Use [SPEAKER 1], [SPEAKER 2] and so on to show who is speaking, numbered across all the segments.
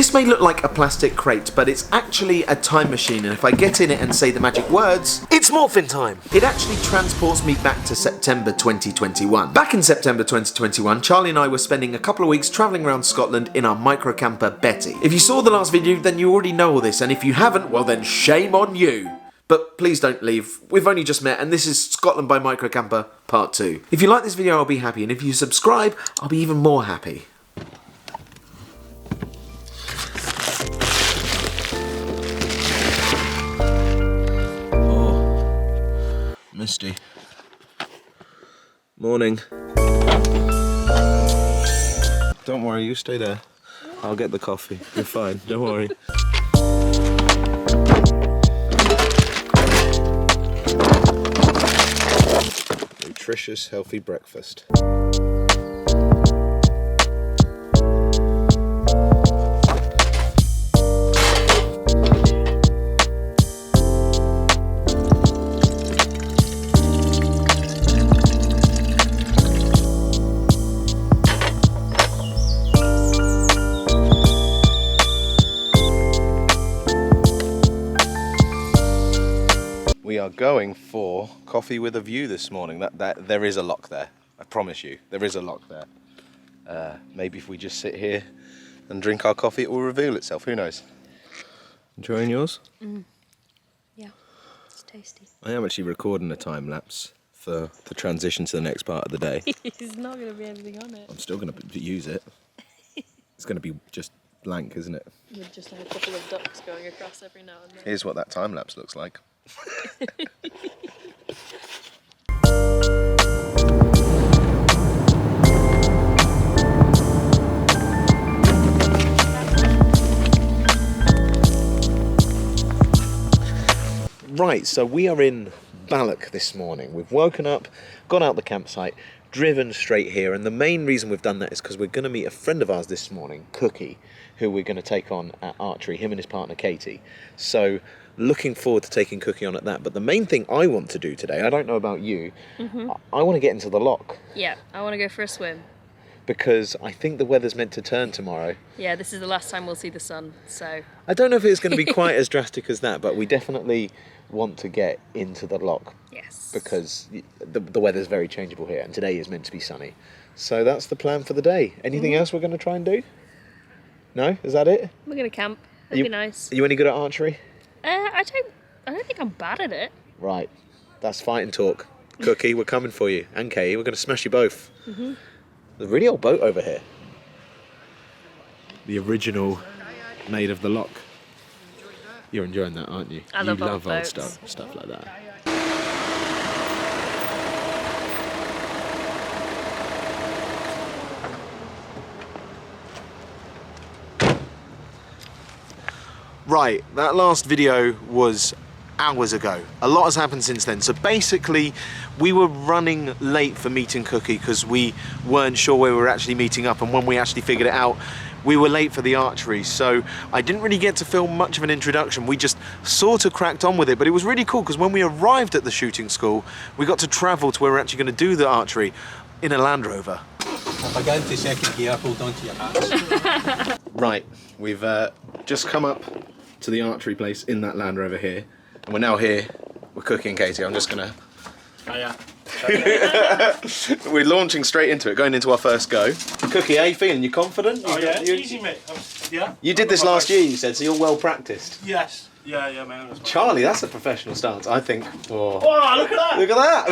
[SPEAKER 1] This may look like a plastic crate, but it's actually a time machine, and if I get in it and say the magic words, it's morphin time! It actually transports me back to September 2021. Back in September 2021, Charlie and I were spending a couple of weeks travelling around Scotland in our micro camper Betty. If you saw the last video, then you already know all this, and if you haven't, well then shame on you! But please don't leave, we've only just met, and this is Scotland by Micro Camper Part 2. If you like this video, I'll be happy, and if you subscribe, I'll be even more happy. Oh, misty. Morning. Don't worry, you stay there. I'll get the coffee, you're fine, don't worry. Nutritious, healthy breakfast. We are going for coffee with a view this morning. That there is a lock there. I promise you, there is a lock there. Maybe if we just sit here and drink our coffee, it will reveal itself. Who knows? Enjoying yours?
[SPEAKER 2] Yeah, it's tasty.
[SPEAKER 1] I am actually recording a time lapse for the transition to the next part of the day.
[SPEAKER 2] There's not going to be anything on it.
[SPEAKER 1] I'm still going to use it. It's going to be just blank, isn't it?
[SPEAKER 2] With just like a couple of ducks going across every now and then.
[SPEAKER 1] Here's what that time lapse looks like. Right, so we are in Balloch this morning. We've woken up, gone out the campsite, driven straight here, and the main reason we've done that is because we're going to meet a friend of ours this morning, Cookie, who we're going to take on at archery, him and his partner Katie. So looking forward to taking Cookie on at that. But the main thing I want to do today, I don't know about you, I want to get into the loch.
[SPEAKER 2] Yeah, I want to go for a swim.
[SPEAKER 1] Because I think the weather's meant to turn tomorrow.
[SPEAKER 2] Yeah, this is the last time we'll see the sun, so...
[SPEAKER 1] I don't know if it's going to be quite as drastic as that, but we definitely want to get into the loch.
[SPEAKER 2] Yes.
[SPEAKER 1] Because the weather's very changeable here, and today is meant to be sunny. So that's the plan for the day. Anything else we're going to try and do? No? Is that it?
[SPEAKER 2] We're going to camp. It'll be nice.
[SPEAKER 1] Are you any good at archery?
[SPEAKER 2] I don't think I'm bad at it.
[SPEAKER 1] Right. That's fighting talk. Cookie, we're coming for you. And Katie, we're going to smash you both. There's a really old boat over here. The original made of the loch. You're enjoying that, aren't you?
[SPEAKER 2] I love old
[SPEAKER 1] old
[SPEAKER 2] boats.
[SPEAKER 1] stuff like that. Right, that last video was hours ago. A lot has happened since then. So basically, we were running late for meeting Cookie because we weren't sure where we were actually meeting up, and when we actually figured it out, we were late for the archery. So I didn't really get to film much of an introduction. We just sort of cracked on with it, but it was really cool because when we arrived at the shooting school, we got to travel to where we're actually going to do the archery in a Land Rover.
[SPEAKER 3] If I get into second gear, hold on to your hats.
[SPEAKER 1] Right, we've just come up to the archery place in that Land Rover here, and we're now here with Cookie and Katie. I'm just gonna...
[SPEAKER 3] Hiya.
[SPEAKER 1] We're launching straight into it, going into our first go. Cookie, how you feeling? You confident?
[SPEAKER 3] Oh yeah, it's easy, mate. Yeah.
[SPEAKER 1] You did this last year, you said, so you're well practiced.
[SPEAKER 3] Yes. Yeah, man. That's
[SPEAKER 1] Charlie, that's a professional stance, I think. Oh,
[SPEAKER 3] oh, look at that!
[SPEAKER 1] look at that!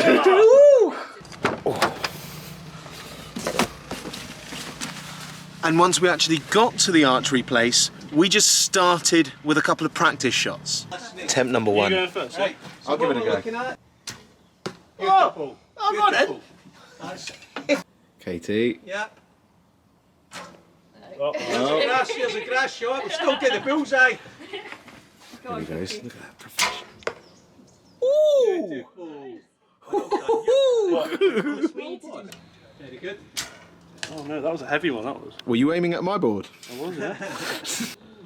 [SPEAKER 3] Yeah.
[SPEAKER 1] Oh. And once we actually got to the archery place, we just started with a couple of practice shots. Attempt number one.
[SPEAKER 3] You going first? Right.
[SPEAKER 1] I'll give it a go.
[SPEAKER 3] Oh, I'm got it. Nice.
[SPEAKER 1] Katie.
[SPEAKER 3] Yeah. Here's a grass shot. We'll still get the bullseye.
[SPEAKER 1] There he goes. Look at that profession.
[SPEAKER 3] Ooh. Very good.
[SPEAKER 4] Oh no, that was a heavy one, that was.
[SPEAKER 1] Were you aiming at my board?
[SPEAKER 4] I was, yeah.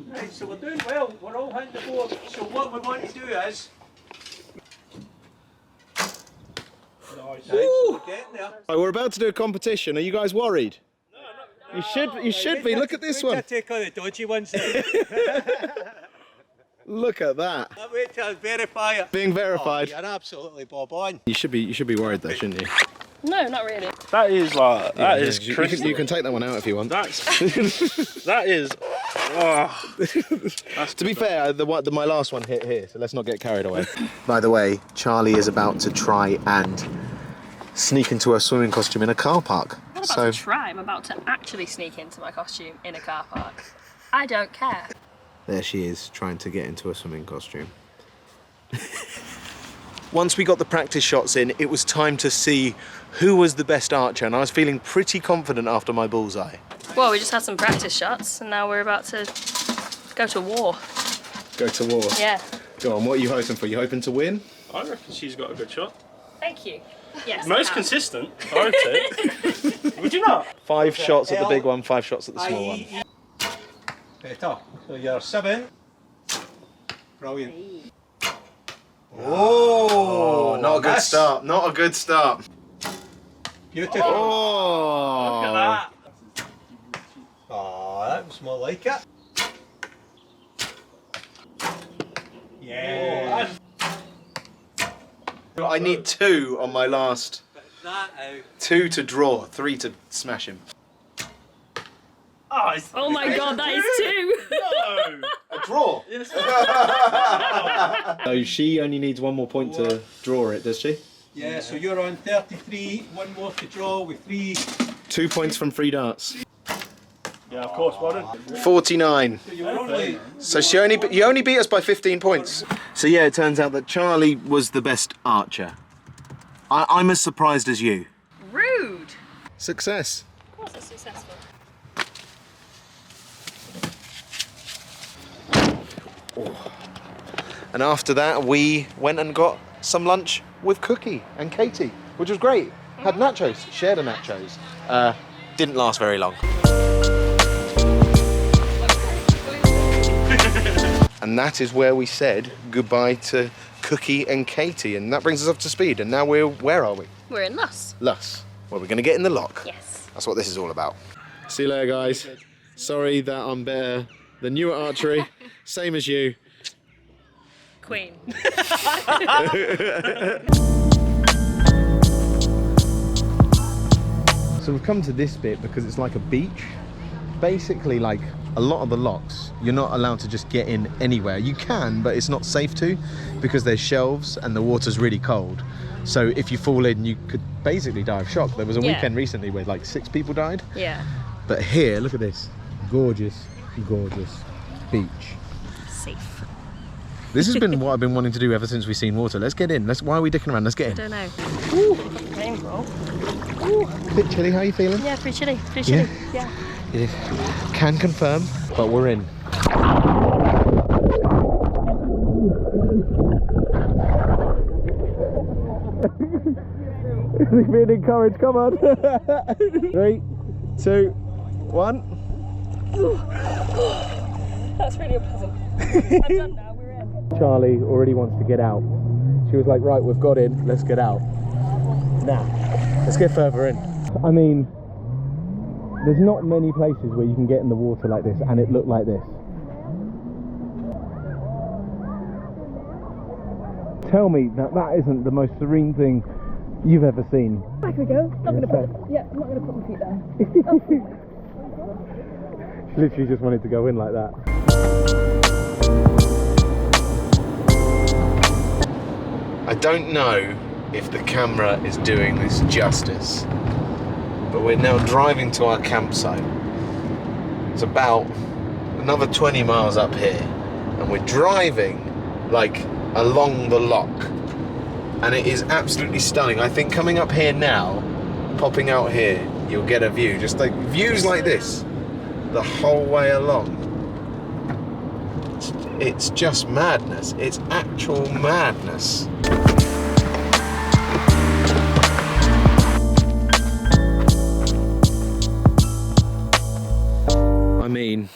[SPEAKER 3] Right, so we're doing well. We're all hitting the board. So what we want to do is... Nice, so we're getting there.
[SPEAKER 1] Right, we're about to do a competition. Are you guys worried?
[SPEAKER 3] No,
[SPEAKER 5] You should be. Look at this one.
[SPEAKER 3] Take all the dodgy ones then.
[SPEAKER 5] Look at that.
[SPEAKER 3] Wait till I verify it.
[SPEAKER 5] Being verified.
[SPEAKER 3] You're absolutely bob on.
[SPEAKER 5] You should be worried though, shouldn't you?
[SPEAKER 2] No, not really.
[SPEAKER 4] That is like, that
[SPEAKER 5] Yeah,
[SPEAKER 4] is
[SPEAKER 5] you
[SPEAKER 4] crystal.
[SPEAKER 5] can take that one out if you want.
[SPEAKER 4] That's, that is, oh.
[SPEAKER 5] To be fair, my last one hit here, so let's not get carried away.
[SPEAKER 1] By the way, Charlie is about to try and sneak into a swimming costume in a car park.
[SPEAKER 2] I'm not about to try. I'm about to actually sneak into my costume in a car park. I don't care.
[SPEAKER 1] There she is, trying to get into a swimming costume. Once we got the practice shots in, it was time to see who was the best archer, and I was feeling pretty confident after my bullseye.
[SPEAKER 2] Well, we just had some practice shots, and now we're about to go to war.
[SPEAKER 5] Go to war.
[SPEAKER 2] Yeah.
[SPEAKER 5] Go on, what are you hoping for? You hoping to win?
[SPEAKER 4] I reckon she's got a good shot.
[SPEAKER 2] Thank you. Yes.
[SPEAKER 4] Most consistent, I would say. Would you not?
[SPEAKER 1] 5 shots at the big one, 5 shots at the small one.
[SPEAKER 3] Better. So you're 7. Brilliant. Oh,
[SPEAKER 1] Not a good start, not a good start.
[SPEAKER 3] Beautiful.
[SPEAKER 1] Oh!
[SPEAKER 4] Look at that.
[SPEAKER 3] Oh, that was more like it. Yeah.
[SPEAKER 1] I need 2 on my last.
[SPEAKER 3] That out.
[SPEAKER 1] 2 to draw, 3 to smash him.
[SPEAKER 4] Oh, it's,
[SPEAKER 2] Oh my god, that is 2!
[SPEAKER 4] no.
[SPEAKER 1] A draw?
[SPEAKER 5] So she only needs 1 more point to draw it, does she?
[SPEAKER 3] Yeah, so you're on 33, 1 more to draw with 3.
[SPEAKER 5] 2 points from 3 darts.
[SPEAKER 4] Yeah, of course, well done.
[SPEAKER 1] 49.
[SPEAKER 3] So you're only.
[SPEAKER 1] So you only beat us by 15 points. So yeah, it turns out that Charlie was the best archer. I'm as surprised as you.
[SPEAKER 2] Rude!
[SPEAKER 5] Success.
[SPEAKER 2] Of course it's successful.
[SPEAKER 1] And after that, we went and got some lunch with Cookie and Katie, which was great. Had nachos, shared a nachos. Didn't last very long. And that is where we said goodbye to Cookie and Katie, and that brings us up to speed. And now where are we?
[SPEAKER 2] We're in Luss.
[SPEAKER 1] Luss, where we're going to get in the loch.
[SPEAKER 2] Yes.
[SPEAKER 1] That's what this is all about.
[SPEAKER 5] See you later, guys. Sorry that I'm better than you at archery. Same as you.
[SPEAKER 2] Queen.
[SPEAKER 5] So we've come to this bit because it's like a beach. Basically, like a lot of the lochs, you're not allowed to just get in anywhere. You can, but it's not safe to because there's shelves and the water's really cold. So if you fall in, you could basically die of shock. There was a weekend recently where like 6 people died.
[SPEAKER 2] Yeah.
[SPEAKER 5] But here, look at this. Gorgeous, gorgeous beach.
[SPEAKER 2] Safe.
[SPEAKER 5] This has been what I've been wanting to do ever since we've seen water. Let's get in. Why are we dicking around? Let's get in.
[SPEAKER 2] Don't know. Ooh. Rainbow.
[SPEAKER 5] Bit chilly, how are you feeling?
[SPEAKER 2] Yeah, pretty chilly. Pretty chilly. Yeah.
[SPEAKER 5] Yeah. Can confirm, but we're in. He's being encouraged, come on. 3, 2, 1.
[SPEAKER 2] That's really unpleasant. I'm done now, we're in.
[SPEAKER 5] Charlie already wants to get out. She was like, right, we've got in, let's get out. Now, let's get further in. I mean, there's not many places where you can get in the water like this and it looked like this. Tell me that that isn't the most serene thing you've ever seen.
[SPEAKER 2] Back we go. Not gonna put. Yeah, I'm not gonna put my feet down.
[SPEAKER 5] She literally just wanted to go in like that.
[SPEAKER 1] I don't know if the camera is doing this justice, but we're now driving to our campsite. It's about another 20 miles up here, and we're driving like along the loch, and it is absolutely stunning. I think coming up here now, popping out here, you'll get a view, just like views like this the whole way along. It's just madness. It's actual madness.
[SPEAKER 5] I mean,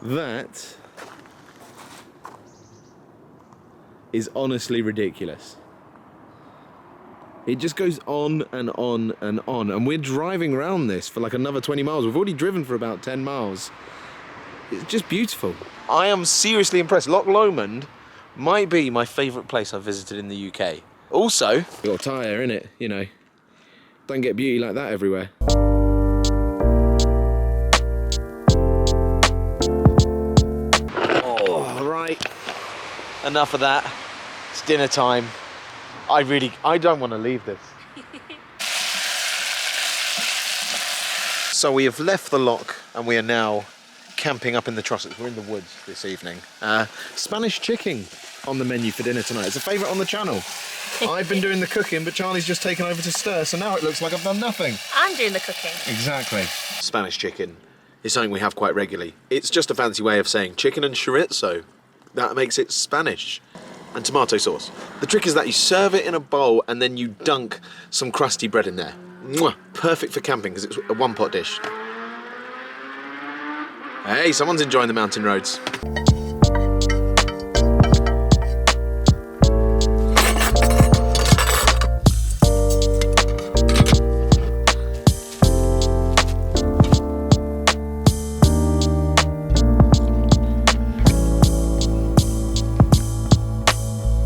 [SPEAKER 5] that is honestly ridiculous. It just goes on and on and on. And we're driving around this for like another 20 miles. We've already driven for about 10 miles. It's just beautiful. I am seriously impressed. Loch Lomond might be my favourite place I've visited in the UK. Also, you've got a tyre, innit? You know, don't get beauty like that everywhere. Oh, right. Enough of that. It's dinner time. I don't want to leave this. So we have left the loch and we are now camping up in the Trossachs. We're in the woods this evening. Spanish chicken on the menu for dinner tonight. It's a favourite on the channel. I've been doing the cooking, but Charlie's just taken over to stir, so now it looks like I've done nothing.
[SPEAKER 2] I'm doing the cooking.
[SPEAKER 5] Exactly. Spanish chicken is something we have quite regularly. It's just a fancy way of saying chicken and chorizo. That makes it Spanish. And tomato sauce. The trick is that you serve it in a bowl and then you dunk some crusty bread in there. Mwah! Perfect for camping because it's a one-pot dish. Hey, someone's enjoying the mountain roads.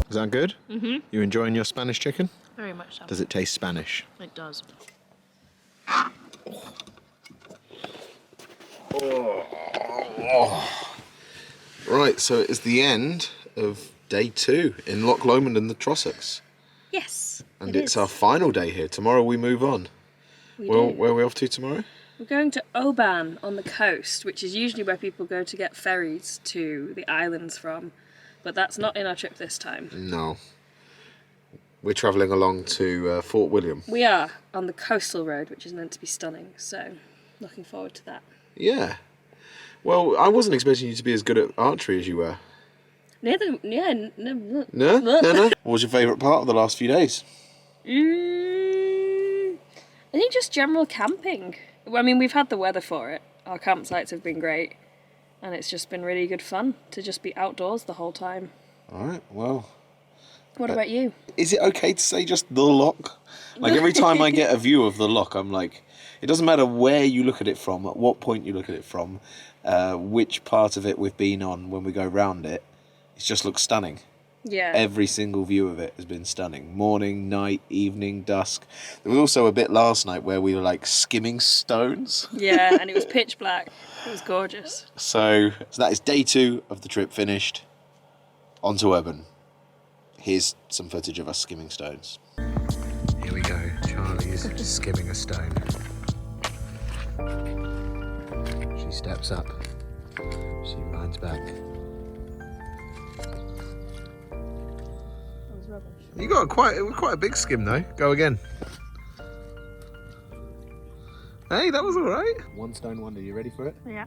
[SPEAKER 5] Is that good? Mm-hmm. You enjoying your Spanish chicken?
[SPEAKER 2] Very much so.
[SPEAKER 5] Does it taste Spanish?
[SPEAKER 2] It does.
[SPEAKER 5] Right, so it is the end of day 2 in Loch Lomond and the Trossachs.
[SPEAKER 2] Yes.
[SPEAKER 5] And it's our final day here. Tomorrow we move on. Well, where are we off to tomorrow?
[SPEAKER 2] We're going to Oban on the coast, which is usually where people go to get ferries to the islands from. But that's not in our trip this time.
[SPEAKER 5] No. We're travelling along to Fort William.
[SPEAKER 2] We are on the coastal road, which is meant to be stunning. So, looking forward to that.
[SPEAKER 5] Yeah. Well, I wasn't expecting you to be as good at archery as you were.
[SPEAKER 2] No?
[SPEAKER 5] No? What was your favourite part of the last few days?
[SPEAKER 2] I think just general camping. I mean, we've had the weather for it. Our campsites have been great. And it's just been really good fun to just be outdoors the whole time.
[SPEAKER 5] All right, well.
[SPEAKER 2] What about you?
[SPEAKER 5] Is it okay to say just the loch? Like every time I get a view of the loch, I'm like, it doesn't matter where you look at it from, at what point you look at it from, which part of it we've been on when we go round it. It just looks stunning.
[SPEAKER 2] Yeah.
[SPEAKER 5] Every single view of it has been stunning. Morning, night, evening, dusk. There was also a bit last night where we were like skimming stones.
[SPEAKER 2] Yeah, and it was pitch black. It was gorgeous.
[SPEAKER 5] So that is day 2 of the trip finished. On to Oban. Here's some footage of us skimming stones. Here we go. Charlie is skimming a stone. She steps up. She rides back. You got quite a big skim though. Go again. Hey, that was all right. One stone wonder. You ready for it?
[SPEAKER 2] Yeah.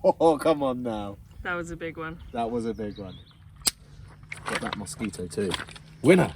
[SPEAKER 5] Oh, come on now.
[SPEAKER 2] That was a big one.
[SPEAKER 5] That was a big one. Got that mosquito too. Winner.